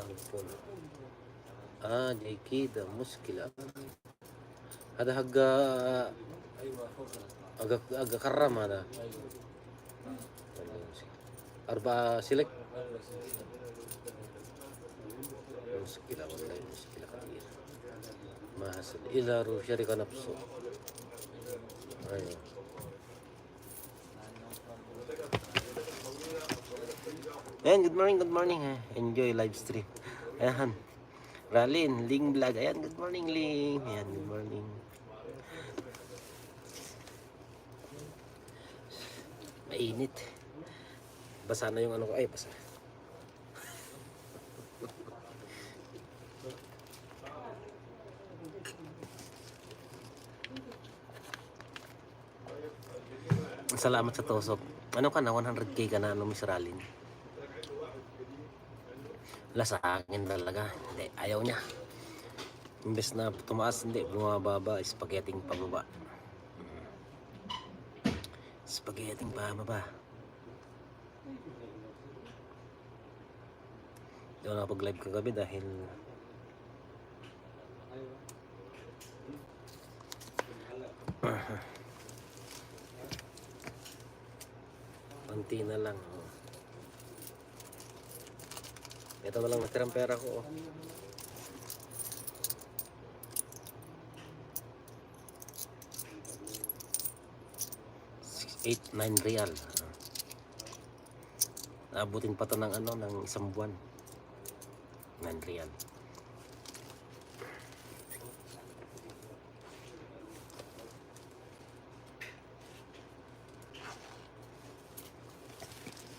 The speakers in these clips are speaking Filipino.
الفول. دي كده مشكلة. هذا حق حق كرم هذا. أربعة سلك. مشكلة والله، مشكلة كبيرة. ما حصل إلا شركة نفسه. أيوه. Ayan, good morning, good morning. Enjoy live stream. Ayan. Ralin, Ling Vlog. Ayan, good morning, Ling. Ayan, good morning. Mainit. Basa na yung ano ko. Ay, basa. Salamat sa tusok. Ano ka na? 100k ka na, Miss Ralin? Wala sa akin talaga. Hindi, ayaw niya. Imbes na tumaas, hindi. Bumababa. Spaghetting pababa. Spaghetting pababa. Hindi ako nakapag-live kagabi dahil konti na lang. Ito na lang natirang pera ko. 8-9 real. Naabutin pa to ng ano, ng isang buwan. 9 real.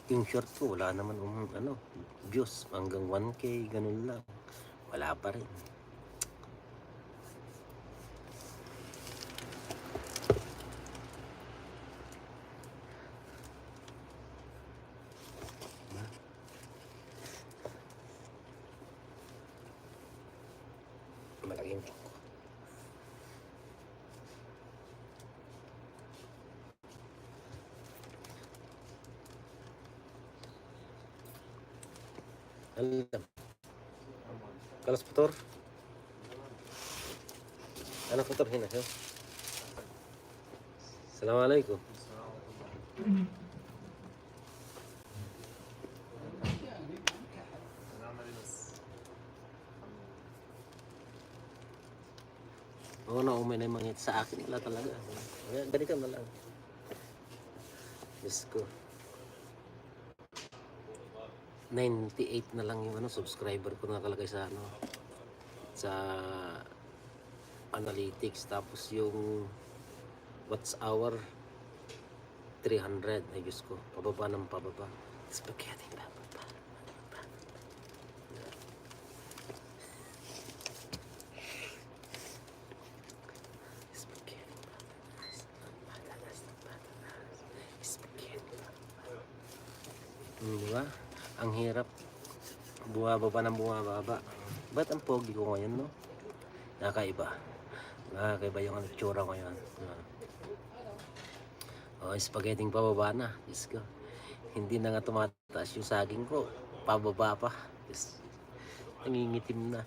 Yung short ko wala naman ano, views, hanggang 1k ganun lang. Wala pa rin. Malaking ko. Alam. Kalas putor. Ano putor hina siya? Assalamualaikum. Oo na, umay na yung mga sa akin wala talaga. Ganito na lang. Diyos ko. 98 na lang yung ano, subscriber ko nakalagay sa ano, sa analytics. Tapos yung watch hour 300. Ay Diyos ko, pababa ng pababa. Spaghetti pababa. Diba? Ang hirap bumababa ng bumababa. Ba't ang pogi ko ngayon, no? Nakakaiba. Nakakaiba yung itsura ko ngayon. Spaghetting pababa na. Diyos ko. Hindi na nga tumataas yung saging ko. Pababa pa. Diyos. Nangingitim na.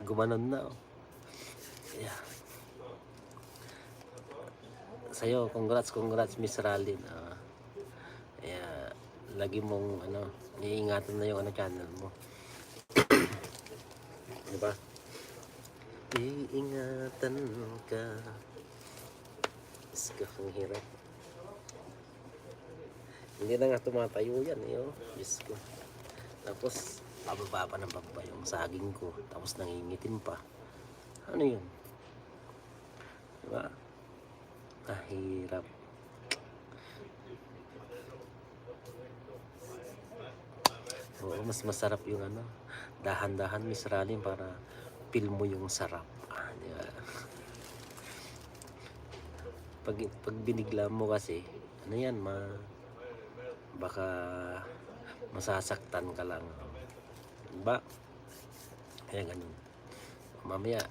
Gumanon na. Yeah. Sa'yo, congrats Miss Ralin. Lagi mong ano, iingatan na yung ano channel mo. Diba? Iingatan ka. Iska kang hirap. Hindi na nga tumatayo yan eh, oh. Diyos ko. Tapos pababa pa ng pababa yung saging ko. Tapos nangingitim pa. Ano yun? Diba? Kahirap. Oo, mas masarap yung ano, dahan-dahan Miss Ralin para feel mo yung sarap. Diba? Pag binigla mo kasi, ano yan, baka masasaktan ka lang. Diba? Kaya ganun. Mamaya,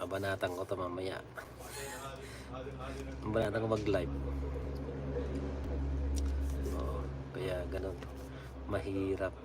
abanatan ko to mamaya. Abanatan ko mag-live. Kaya ganun. Mahirap.